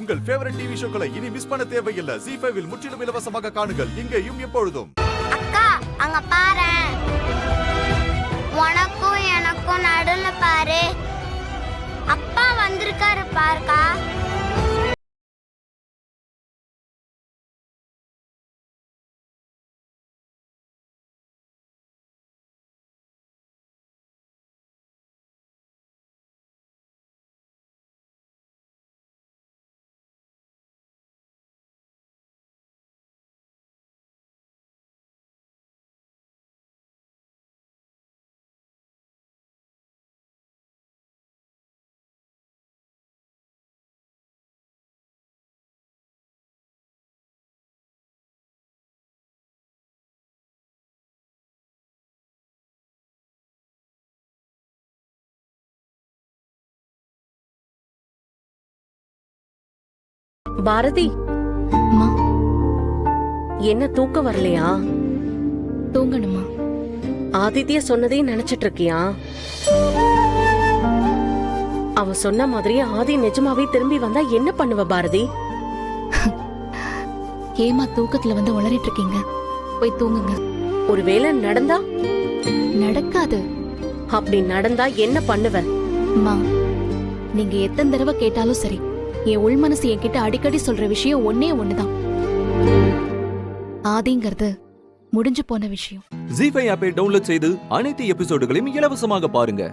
உங்கள் favourite TV ஷோக்களை இனி miss பண்ண தேவையில்லை. ZEE5 இல் முற்றிலும் இலவசமாக காணுங்கள். இங்கேயும் எப்பொழுதும். அக்கா அங்க பாரு, உனக்கும் எனக்கும் நடுவுல பாரு, அப்பா வந்திருக்காரு பாருக்கா. பாரதி, அம்மா, என்ன தூக்கம் வரலையா? தூங்கணுமா? ஆதித்ய சொன்னதையும் நினைச்சிட்டு இருக்கியா? அவன் சொன்ன மாதிரியே ஆதி நிஜமாவே திரும்பி வந்தா என்ன பண்ணுவ பாரதி? ஏமா தூக்கத்துல வந்து உளறிட்டு இருக்கீங்க? போய் தூங்குங்க. ஒருவேளை நடந்தா? நடக்காது. அப்படி நடந்தா என்ன பண்ணுவ? அம்மா, நீங்க எத்தனை தடவை கேட்டாலும் சரி, என் உள் மனசு என்கிட்ட அடிக்கடி சொல்ற விஷயம் ஒன்னே ஒண்ணுதான். ஆதிங்கிறது முடிஞ்சு போன விஷயம். ZEE5 ஆப்பை டவுன்லோட் செய்து அனைத்து எபிசோடுகளையும் இலவசமாக பாருங்க.